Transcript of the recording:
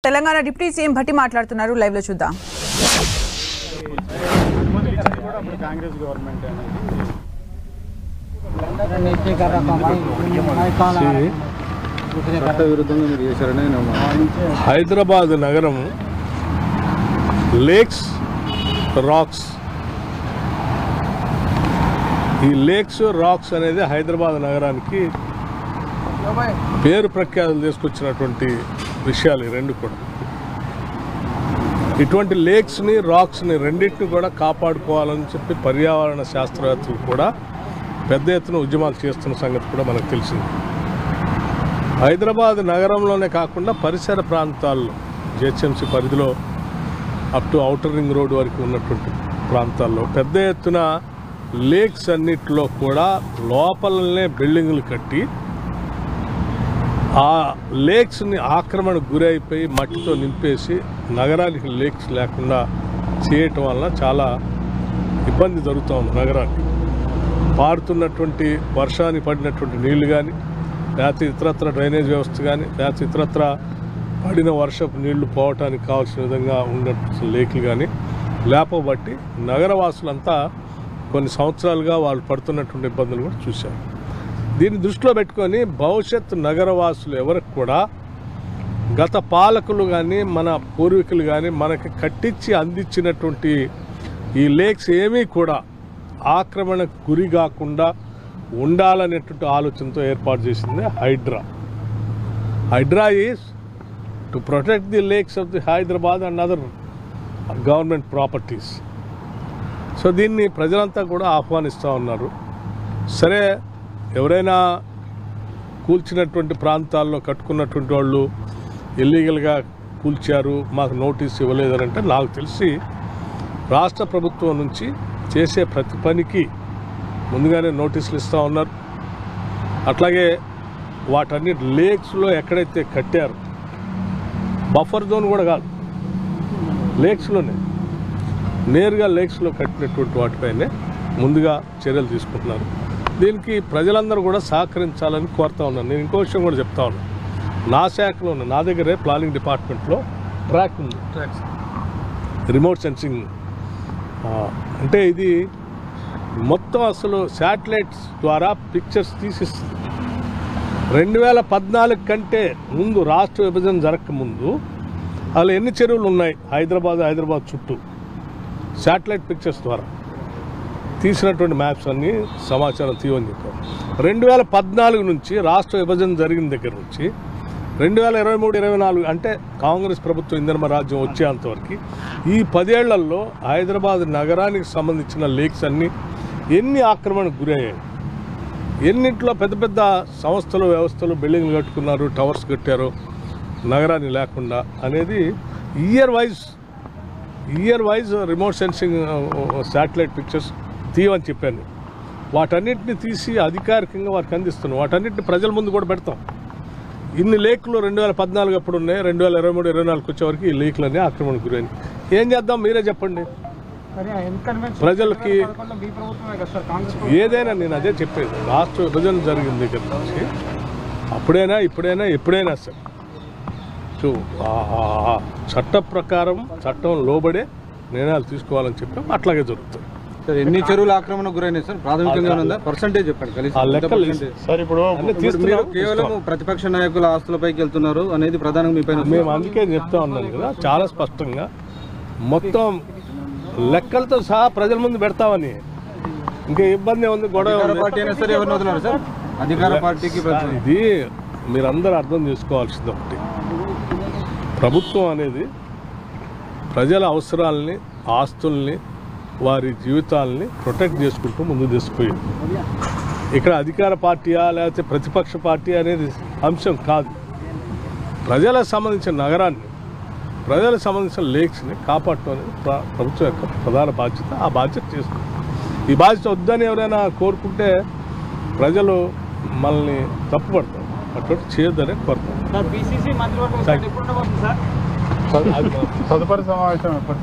Telangana deputy CM Bhatti మాట్లాడుతున్నారు. Live లో చూద్దాం. హైదరాబాద్ నగరం లేక్స్ రాక్స్, ఈ లేక్స్ రాక్స్ అనేది హైదరాబాద్ నగరానికి పేరు ప్రఖ్యాతులు తీసుకొచ్చినటువంటి విషయాలు ఈ రెండు కూడా. ఇటువంటి లేక్స్ని రాక్స్ని రెండింటిని కూడా కాపాడుకోవాలని చెప్పి పర్యావరణ శాస్త్రవేత్తలు కూడా పెద్ద ఎత్తున ఉద్యమాలు చేస్తున్న సంగతి కూడా మనకు తెలిసింది. హైదరాబాద్ నగరంలోనే కాకుండా పరిసర ప్రాంతాల్లో జిహెచ్ఎంసీ పరిధిలో up to outer ring road వరకు ఉన్నటువంటి ప్రాంతాల్లో పెద్ద ఎత్తున లేక్స్ అన్నిటిలో కూడా లోపలనే బిల్డింగులు కట్టి ఆ లేక్స్ని ఆక్రమణకు గురైపోయి మట్టితో నింపేసి నగరానికి లేక్స్ లేకుండా చేయటం వల్ల చాలా ఇబ్బంది జరుగుతూ ఉంది. నగరానికి పారుతున్నటువంటి వర్షానికి పడినటువంటి నీళ్లు కానీ, లేకపోతే ఇతరత్ర డ్రైనేజ్ వ్యవస్థ కానీ, లేకపోతే ఇతరత్ర పడిన వర్షపు నీళ్లు పోవటానికి కావాల్సిన విధంగా ఉన్నటువంటి లేకులు కానీ లేపబట్టి నగరవాసులంతా కొన్ని సంవత్సరాలుగా వాళ్ళు పడుతున్నటువంటి ఇబ్బందులు కూడా చూశారు. దీన్ని దృష్టిలో పెట్టుకొని భవిష్యత్ నగరవాసులు ఎవరికి కూడా గత పాలకులు కానీ మన పూర్వీకులు కానీ మనకి కట్టించి అందించినటువంటి ఈ లేక్స్ ఏమీ కూడా ఆక్రమణకు గురి కాకుండా ఉండాలనేటువంటి ఆలోచనతో ఏర్పాటు చేసింది Hydraa. Hydraa is to protect the lakes of the Hyderabad and other government properties. So దీన్ని ప్రజలంతా కూడా ఆహ్వానిస్తూ ఉన్నారు. సరే, ఎవరైనా కూల్చినటువంటి ప్రాంతాల్లో కట్టుకున్నటువంటి వాళ్ళు ఇల్లీగల్గా కూల్చారు, మాకు నోటీస్ ఇవ్వలేదనంటే నాకు తెలిసి రాష్ట్ర ప్రభుత్వం నుంచి చేసే ప్రతి పనికి ముందుగానే నోటీసులు ఇస్తూ ఉన్నారు. అట్లాగే వాటన్నిటి లేక్స్లో ఎక్కడైతే కట్టారు, బఫర్ జోన్ కూడా కాదు, లేక్స్లోనే నేరుగా లేక్స్లో కట్టినటువంటి వాటిపైనే ముందుగా చర్యలు తీసుకుంటున్నారు. దీనికి ప్రజలందరూ కూడా సహకరించాలని కోరుతా ఉన్నాను. నేను ఇంకో విషయం కూడా చెప్తా ఉన్నాను. నా శాఖలో ఉన్న నా దగ్గరే ప్లానింగ్ డిపార్ట్మెంట్లో ట్రాక్ ఉంది, రిమోట్ సెన్సింగ్. అంటే ఇది మొత్తం అసలు శాటిలైట్స్ ద్వారా పిక్చర్స్ తీసిస్తుంది. 2014 కంటే ముందు, రాష్ట్ర విభజన జరగకముందు అలా ఎన్ని చెరువులు ఉన్నాయి హైదరాబాద్ చుట్టూ శాటిలైట్ పిక్చర్స్ ద్వారా తీసినటువంటి మ్యాప్స్ అన్నీ సమాచారం తీయని చెప్పారు. 2014 నుంచి రాష్ట్ర విభజన జరిగిన దగ్గర నుంచి 2023-24 అంటే కాంగ్రెస్ ప్రభుత్వం ఇందిరమ్మ రాజ్యం వచ్చేంతవరకు ఈ 10 ఏళ్లలో హైదరాబాద్ నగరానికి సంబంధించిన లేక్స్ అన్నీ ఎన్ని ఆక్రమణకు గురయ్యాయి, ఎన్నింటిలో పెద్ద పెద్ద సంస్థలు వ్యవస్థలు బిల్డింగ్లు కట్టుకున్నారు, టవర్స్ కట్టారు నగరాన్ని లేకుండా అనేది year wise remote sensing satellite pictures తీయమని చెప్పాను. వాటన్నిటిని తీసి అధికారికంగా వారికి అందిస్తున్నాం. వాటన్నిటిని ప్రజల ముందు కూడా పెడతాం. ఇన్ని లేకులు 2014 అప్పుడు ఉన్నాయి, 2023-24 వచ్చేవరకు ఈ లేకులన్నీ ఆక్రమణకు గురైంది. ఏం చేద్దాం మీరే చెప్పండి. ప్రజలకి ఏదైనా నేను అదే చెప్పేది, రాష్ట్ర విభజన జరిగిన దగ్గర నుంచి అప్పుడైనా ఇప్పుడైనా ఎప్పుడైనా సరే చట్ట ప్రకారం చట్టం లోబడే నిర్ణయాలు తీసుకోవాలని చెప్పి అట్లాగే జరుగుతుంది. ఎన్ని చెరువుల ఆక్రమణ గురైనాయి సార్? ప్రాథమికంగా ఉందా? పర్సెంటేజ్ చెప్పండి. కేవలం ప్రతిపక్ష నాయకుల ఆస్తులపైకి వెళ్తున్నారు అనేది ప్రధానంగా మీ పైన మేము అందుకే చెప్తా ఉన్నాం కదా, చాలా స్పష్టంగా మొత్తం లెక్కలతో సహా ప్రజల ముందు పెడతామని. ఇంకా ఇబ్బంది ఉంది, గొడవ పార్టీ అయినా సరే ఎవరిని వదిలేరు సార్? అధికార పార్టీకి ఇది మీరందరూ అర్థం చేసుకోవాల్సింది ఒకటి, ప్రభుత్వం అనేది ప్రజల అవసరాలని, ఆస్తుల్ని, వారి జీవితాలని ప్రొటెక్ట్ చేసుకుంటూ ముందుకు తీసుకుపోయింది. ఇక్కడ అధికార పార్టీయా లేకపోతే ప్రతిపక్ష పార్టీ అనేది అంశం కాదు. ప్రజలకు సంబంధించిన నగరాన్ని, ప్రజలకు సంబంధించిన లేక్స్ని కాపాడటం అనేది ప్రభుత్వం యొక్క ప్రధాన బాధ్యత. ఆ బాధ్యత చేస్తుంది. ఈ బాధ్యత వద్దని ఎవరైనా కోరుకుంటే ప్రజలు మనల్ని తప్పుపడతారు. అటువంటి చేయొద్దనే కోరుతాం. తదుపరి సమావేశం ఎప్పుడు?